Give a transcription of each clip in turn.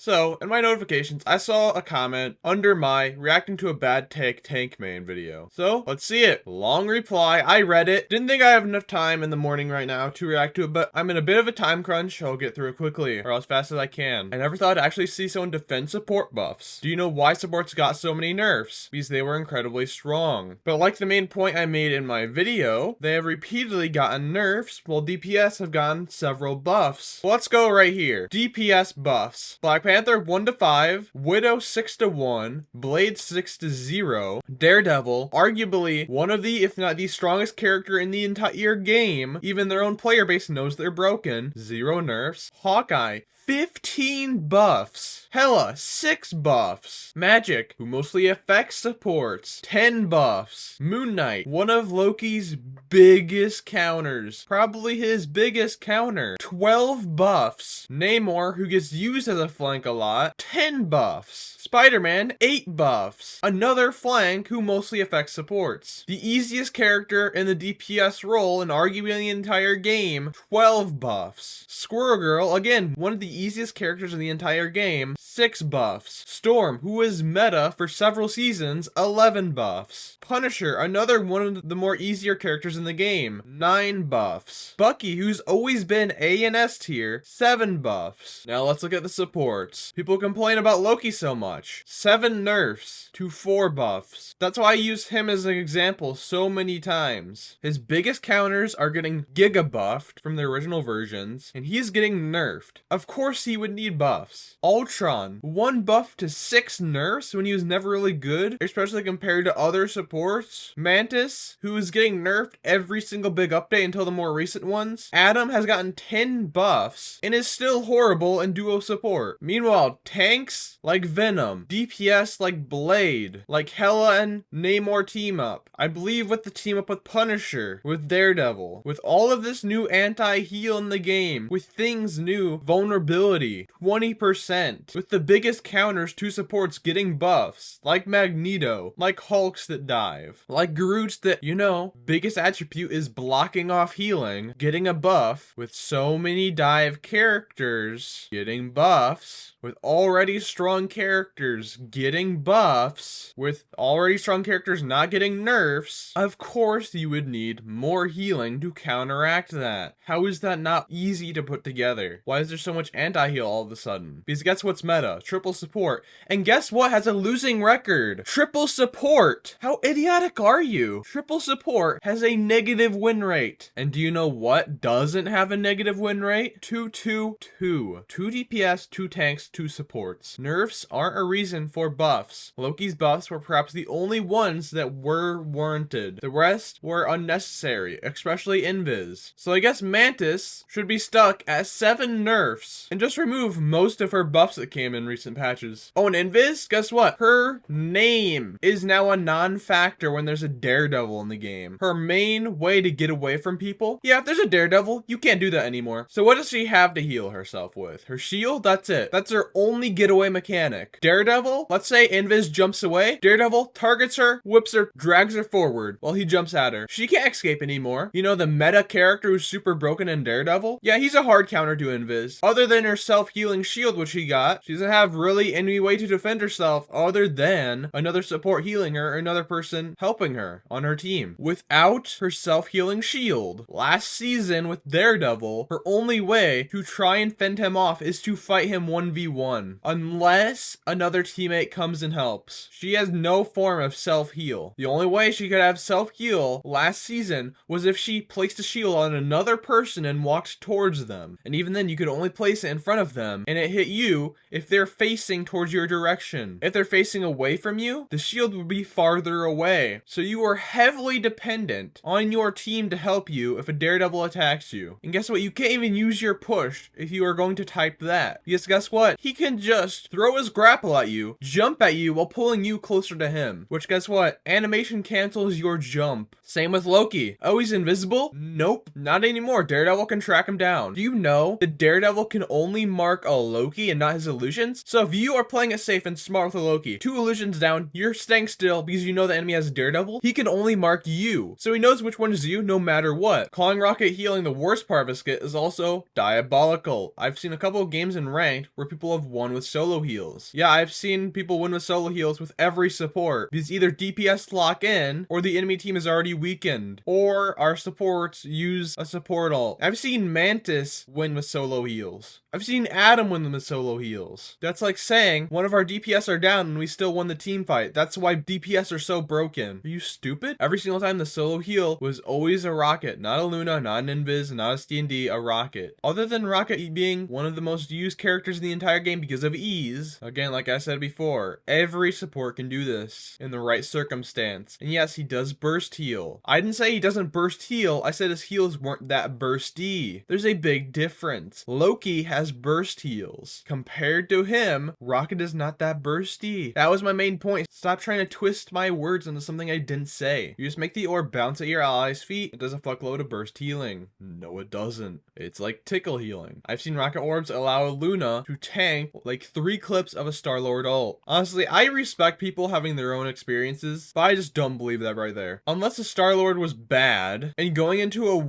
So, in my notifications, I saw a comment under my reacting to a bad take tank main video. So, let's see it. Long reply, I read it. Didn't think I have enough time in the morning right now to react to it, but I'm in a bit of a time crunch. I'll get through it quickly, or as fast as I can. I never thought I'd actually see someone defend support buffs. Do you know why supports got so many nerfs? Because they were incredibly strong. But like the main point I made in my video, they have repeatedly gotten nerfs, while DPS have gotten several buffs. Let's go right here. DPS buffs. Black Panther 1-5, Widow 6-1, Blade 6-0, Daredevil, arguably one of the, if not the strongest character in the entire game. Even their own player base knows they're broken. 0 nerfs. Hawkeye, 15 buffs. Hela, 6 buffs. Magic, who mostly affects supports, 10 buffs. Moon Knight, one of Loki's biggest counters, probably his biggest counter, 12 buffs. Namor, who gets used as a flank a lot, 10 buffs. Spider-Man, 8 buffs. Another flank who mostly affects supports. The easiest character in the DPS role and arguably in the entire game, 12 buffs. Squirrel Girl, again, one of the easiest characters in the entire game, 6 buffs. Storm, who is meta for several seasons, 11 buffs. Punisher, another one of the more easier characters in the game, 9 buffs. Bucky, who's always been A and S tier, 7 buffs. Now let's look at the supports. People complain about Loki so much. 7 nerfs to 4 buffs. That's why I use him as an example so many times. His biggest counters are getting giga buffed from the original versions, and he's getting nerfed. Of course he would need buffs. Ultron, 1 buff to 6 nerfs when he was never really good, especially compared to other supports. Mantis, who is getting nerfed every single big update until the more recent ones. Adam has gotten 10 buffs and is still horrible in duo support. Meanwhile, tanks like Venom, DPS like Blade, like Hela and Namor team up. I believe with the team up with Punisher, with Daredevil, with all of this new anti-heal in the game, with things new, vulnerability, 20%, with the biggest counters to supports getting buffs, like Magneto, like Hulks that dive, like Groot's that, you know, biggest attribute is blocking off healing, getting a buff, with so many dive characters getting buffs, with already strong characters getting buffs, with already strong characters not getting nerfs. Of course you would need more healing to counteract that. How is that not easy to put together? Why is there so much anti-heal all of a sudden? Because guess what's meta? Triple support. And guess what has a losing record? Triple support! How idiotic are you? Triple support has a negative win rate. And do you know what doesn't have a negative win rate? 2-2-2. 2 DPS, 2 tanks, 2 supports. Nerfs aren't a reason for buffs. Loki's buffs were perhaps the only ones that were warranted. The rest were unnecessary, especially Invis. So I guess Mantis should be stuck at 7 nerfs and just remove most of her buffs that came in recent patches. Oh, and Invis, guess what? Her name is now a non-factor when there's a Daredevil in the game. Her main way to get away from people, yeah, if there's a Daredevil, you can't do that anymore. So what does she have to heal herself with? Her shield? That's it. That's her only getaway mechanic. Daredevil, let's say Invis jumps away. Daredevil targets her, whips her, drags her forward while he jumps at her. She can't escape anymore. You know, the meta character who's super broken in Daredevil? Yeah, he's a hard counter to Invis. Other than her self-healing shield, which she got, she doesn't have really any way to defend herself other than another support healing her or another person helping her on her team. Without her self-healing shield, last season with Daredevil, her only way to try and fend him off is to fight him 1v1. Unless another teammate comes and helps. She has no form of self-heal. The only way she could have self-heal last season was if she placed a shield on another person and walked towards them. And even then, you could only place it in front of them, and it hit you if they're facing towards your direction. If they're facing away from you, the shield would be farther away. So you are heavily dependent on your team to help you if a Daredevil attacks you. And guess what? You can't even use your push if you are going to type that. Because guess what? He can just throw his grapple at you, jump at you while pulling you closer to him. Which guess what? Animation cancels your jump. Same with Loki. Oh, he's invisible? Nope, not anymore. Daredevil can track him down. Do you know that Daredevil can only mark a Loki and not his illusion? illusions. So if you are playing it safe and smart with a Loki, 2 illusions down, you're staying still because you know the enemy has Daredevil, he can only mark you. So he knows which one is you no matter what. Calling Rocket healing the worst part of his kit is also diabolical. I've seen a couple of games in ranked where people have won with solo heals. Yeah, I've seen people win with solo heals with every support because either DPS lock in or the enemy team is already weakened or our supports use a support ult. I've seen Mantis win with solo heals. I've seen Adam win them with solo heals. That's like saying one of our DPS are down and we still won the team fight. That's why DPS are so broken. Are you stupid? Every single time the solo heal was always a Rocket, not a Luna, not an Invis, not a ST&D, a Rocket. Other than Rocket being one of the most used characters in the entire game because of ease, again, like I said before, every support can do this in the right circumstance. And yes, he does burst heal. I didn't say he doesn't burst heal. I said his heals weren't that bursty. There's a big difference. Loki has burst heals. Compared to him, Rocket is not that bursty. That was my main point. Stop trying to twist my words into something I didn't say. You just make the orb bounce at your allies' feet. It does a fuckload of burst healing. No, it doesn't. It's like tickle healing. I've seen Rocket orbs allow Luna to tank like 3 clips of a Star-Lord ult. Honestly, I respect people having their own experiences, but I just don't believe that right there. Unless the Star-Lord was bad and going into a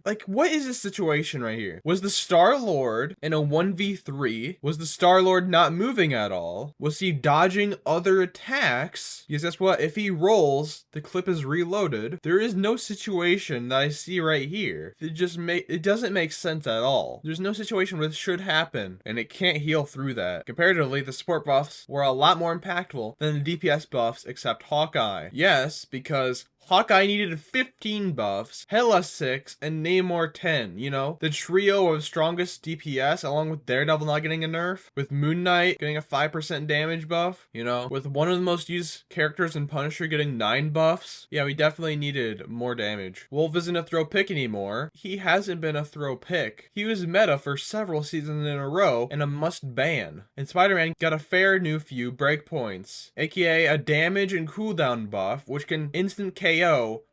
like, what is this situation right here? Was the Star-Lord in a 1v3? Was the Star-Lord not moving at all? Was he dodging other attacks? Because guess what? If he rolls, the clip is reloaded. There is no situation that I see right here. It doesn't make sense at all. There's no situation where this should happen, and it can't heal through that. Comparatively, the support buffs were a lot more impactful than the DPS buffs except Hawkeye. Yes, because Hawkeye needed 15 buffs, Hela 6, and Namor 10, you know? The trio of strongest DPS, along with Daredevil not getting a nerf, with Moon Knight getting a 5% damage buff, you know? With one of the most used characters in Punisher getting 9 buffs. Yeah, we definitely needed more damage. Wolf isn't a throw pick anymore. He hasn't been a throw pick. He was meta for several seasons in a row and a must ban. And Spider-Man got a fair new few breakpoints, aka a damage and cooldown buff, which can instant KO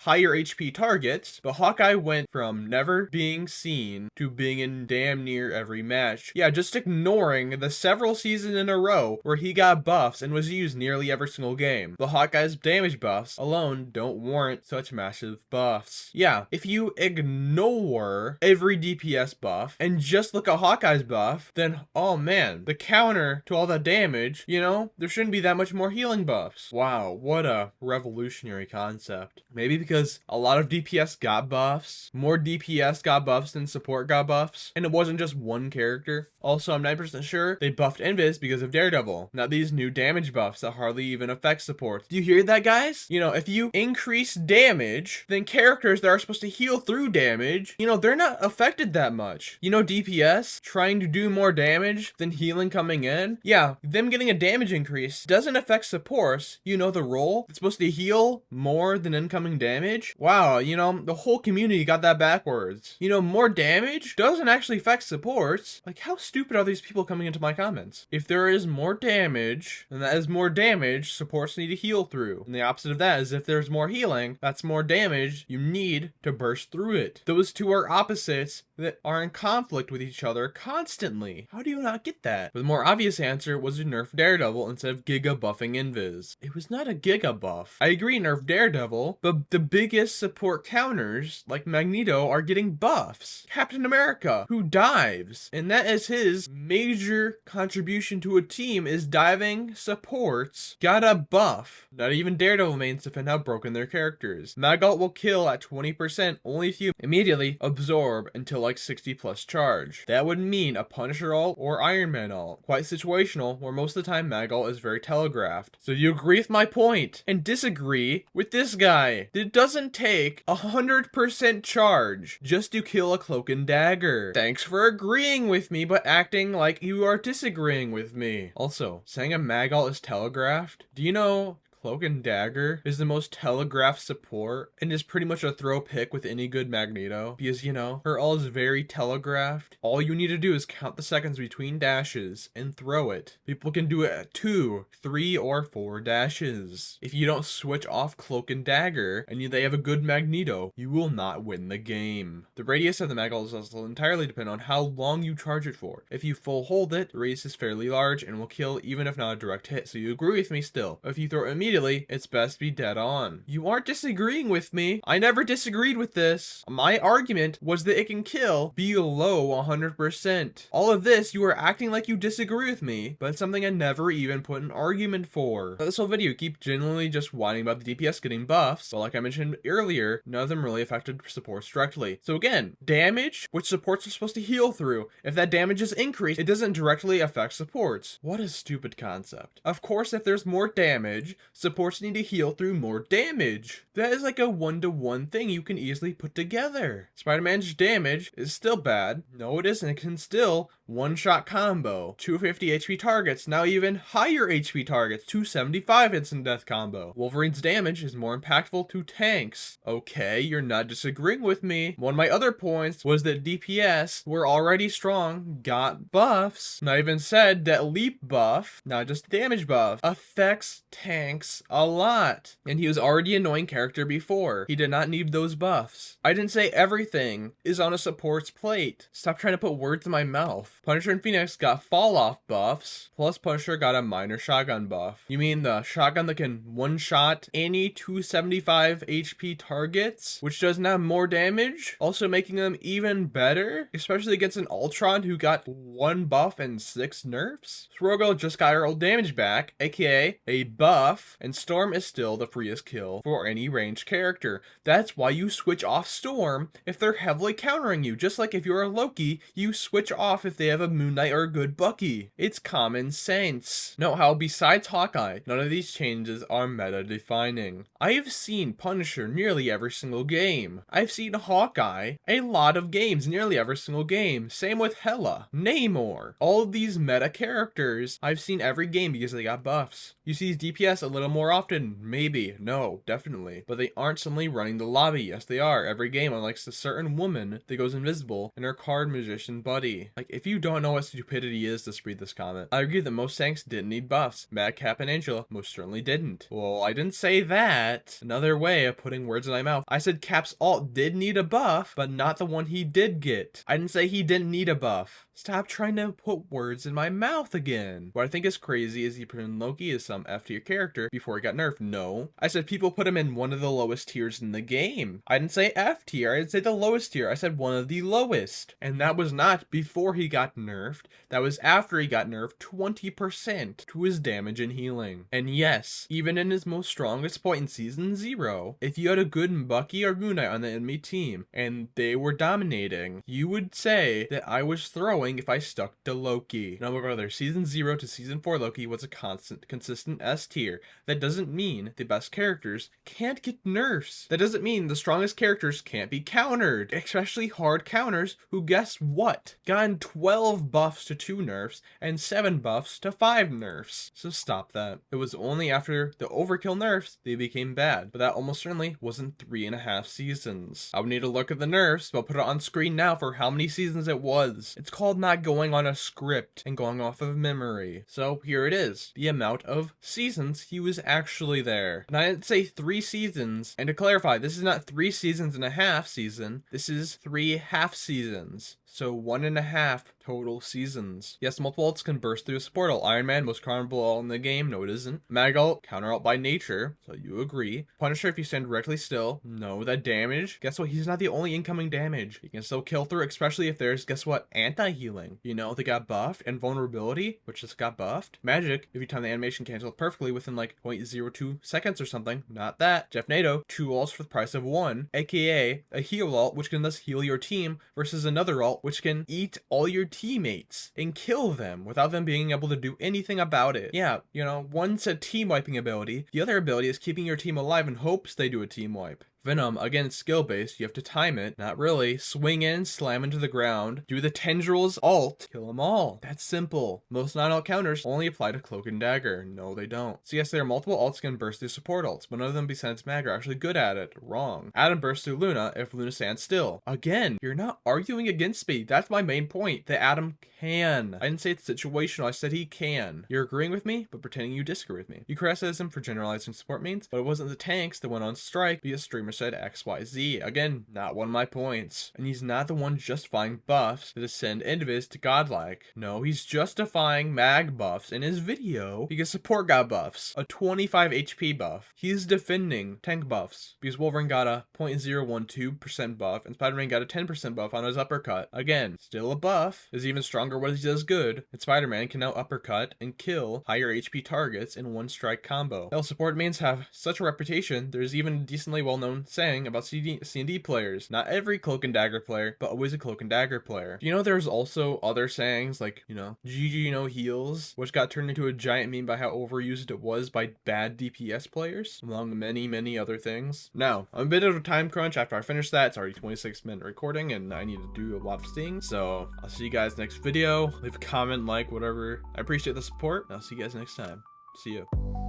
higher HP targets, but Hawkeye went from never being seen to being in damn near every match. Yeah, just ignoring the several seasons in a row where he got buffs and was used nearly every single game. The Hawkeye's damage buffs alone don't warrant such massive buffs. Yeah, if you ignore every DPS buff and just look at Hawkeye's buff, then oh man, the counter to all that damage, you know, there shouldn't be that much more healing buffs. Wow, what a revolutionary concept. Maybe because a lot of DPS got buffs, more DPS got buffs than support got buffs, and it wasn't just one character. Also, I'm 9% sure they buffed Invis because of Daredevil, not these new damage buffs that hardly even affect support. Do you hear that, guys? You know, if you increase damage, then characters that are supposed to heal through damage, you know, they're not affected that much. You know, DPS trying to do more damage than healing coming in, yeah, them getting a damage increase doesn't affect supports. You know, the role it's supposed to heal more than incoming damage. Wow, you know, the whole community got that backwards. You know, more damage doesn't actually affect supports. Like, how stupid are these people coming into my comments? If there is more damage, then that is more damage supports need to heal through. And the opposite of that is if there's more healing, that's more damage you need to burst through it. Those two are opposites that are in conflict with each other constantly. How do you not get that? But the more obvious answer was to nerf Daredevil instead of giga buffing Invis. It was not a giga buff. I agree, nerf Daredevil, but the biggest support counters, like Magneto, are getting buffs. Captain America, who dives, and that is his major contribution to a team, is diving supports, got a buff. Not even Daredevil mains defend how broken their characters. Magalt will kill at 20%, only if you immediately absorb until like 60 plus charge. That would mean a Punisher ult or Iron Man ult. Quite situational, where most of the time Magalt is very telegraphed. So you agree with my point and disagree with this guy. It doesn't take 100% charge just to kill a cloak and dagger. Thanks for agreeing with me, but acting like you are disagreeing with me. Also, saying a Magalt is telegraphed, do you know Cloak and Dagger is the most telegraphed support and is pretty much a throw pick with any good Magneto because, you know, her ult is very telegraphed. All you need to do is count the seconds between dashes and throw it. People can do it at 2, 3, or 4 dashes. If you don't switch off Cloak and Dagger and they have a good Magneto, you will not win the game. The radius of the mag ult is also entirely depend on how long you charge it for. If you full hold it, the radius is fairly large and will kill even if not a direct hit, so you agree with me still. If you throw it immediately, it's best to be dead on. You aren't disagreeing with me. I never disagreed with this. My argument was that it can kill below 100%. All of this, you are acting like you disagree with me, but it's something I never even put an argument for. Now, this whole video, keep genuinely just whining about the DPS getting buffs, but like I mentioned earlier, none of them really affected supports directly. So again, damage, which supports are supposed to heal through. If that damage is increased, it doesn't directly affect supports. What a stupid concept. Of course, if there's more damage, supports need to heal through more damage. That is like a one-to-one thing you can easily put together. Spider-Man's damage is still bad. No, it isn't. It can still one-shot combo. 250 HP targets, now even higher HP targets, 275 instant death combo. Wolverine's damage is more impactful to tanks. Okay, you're not disagreeing with me. One of my other points was that DPS were already strong, got buffs. And I even said that leap buff, not just damage buff, affects tanks a lot. And he was already an annoying character before. He did not need those buffs. I didn't say everything is on a support's plate. Stop trying to put words in my mouth. Punisher and Phoenix got fall off buffs, plus Punisher got a minor shotgun buff. You mean the shotgun that can one-shot any 275 HP targets, which does now more damage, also making them even better, especially against an Ultron who got 1 buff and 6 nerfs? Throgo just got her old damage back, aka a buff, and Storm is still the freest kill for any ranged character. That's why you switch off Storm if they're heavily countering you, just like if you're a Loki, you switch off if they have a Moon Knight or a good Bucky. It's common sense. Note how besides Hawkeye, none of these changes are meta defining. I've seen Punisher nearly every single game. I've seen Hawkeye a lot of games, nearly every single game. Same with Hela, Namor. All of these meta characters, I've seen every game because they got buffs. You see DPS a little more often? Maybe. No, definitely. But they aren't suddenly running the lobby. Yes, they are. Every game, unlike a certain woman that goes invisible and her card magician buddy. Like, if you don't know what stupidity is, just read this comment. I agree that most tanks didn't need buffs. Madcap and Angela most certainly didn't. Well, I didn't say that. Another way of putting words in my mouth. I said Cap's ult did need a buff, but not the one he did get. I didn't say he didn't need a buff. Stop trying to put words in my mouth again. What I think is crazy is he put in Loki as some F tier character before he got nerfed. No. I said people put him in one of the lowest tiers in the game. I didn't say F tier. I didn't say the lowest tier. I said one of the lowest. And that was not before he got nerfed. That was after he got nerfed 20% to his damage and healing. And yes, even in his most strongest point in season 0, if you had a good Bucky or Moon Knight on the enemy team and they were dominating, you would say that I was throwing if I stuck to Loki. Now, my brother, season 0 to season 4 Loki was a consistent S tier. That doesn't mean the best characters can't get nerfs. That doesn't mean the strongest characters can't be countered, especially hard counters who, guess what, got 12 buffs to 2 nerfs and 7 buffs to 5 nerfs. So stop that. It was only after the overkill nerfs they became bad, but that almost certainly wasn't 3.5 seasons. I would need to look at the nerfs, but I'll put it on screen now for how many seasons it was. It's called not going on a script and going off of memory. So here it is, the amount of seasons he was actually there. And I didn't say 3 seasons, and to clarify, this is not 3 seasons and a half season, this is 3 half seasons. So 1.5 total seasons. Yes, multiple ults can burst through a support ult. Iron Man, most counterable ult in the game. No, it isn't. Mag ult, counter ult by nature. So you agree. Punisher, if you stand directly still. No, that damage. Guess what? He's not the only incoming damage. He can still kill through, especially if there's, guess what? Anti-healing. You know, they got buffed. And vulnerability, which just got buffed. Magic, if you time the animation cancel perfectly within like 0.02 seconds or something. Not that. Jeff Nato, 2 ults for the price of 1. AKA a heal ult, which can thus heal your team versus another ult, which can eat all your teammates and kill them without them being able to do anything about it. Yeah, you know, one's a team wiping ability. The other ability is keeping your team alive in hopes they do a team wipe. Venom, again, skill based. You have to time it. Not really. Swing in, slam into the ground, do the tendrils alt, kill them all. That's simple. Most non-alt counters only apply to Cloak and Dagger. No, they don't. So yes, there are multiple alts can burst through support alts, but none of them besides Mag are actually good at it. Wrong. Adam bursts through Luna if Luna stands still. Again, you're not arguing against me. That's my main point. That Adam can. I didn't say it's situational. I said he can. You're agreeing with me, but pretending you disagree with me. You criticize him for generalizing support means, but it wasn't the tanks that went on strike because streamer said XYZ. Again, not one of my points. And he's not the one justifying buffs that ascend Invis to godlike. No, he's justifying mag buffs in his video because support got buffs. A 25 HP buff. He's defending tank buffs because Wolverine got a 0.012% buff and Spider-Man got a 10% buff on his uppercut. Again, still a buff. Is even stronger what he does good. And Spider-Man can now uppercut and kill higher HP targets in one strike combo. Hell, support mains have such a reputation. There's even a decently well-known saying about C&D players. Not every Cloak and Dagger player, but always a Cloak and Dagger player. Do you know there's also other sayings like, GG no heals, which got turned into a giant meme by how overused it was by bad DPS players, among many, many other things. Now, I'm a bit of a time crunch after I finish that. It's already 26-minute recording and I need to do a lot of things. So I'll see you guys next video. Leave a comment, like, whatever. I appreciate the support. I'll see you guys next time. See you.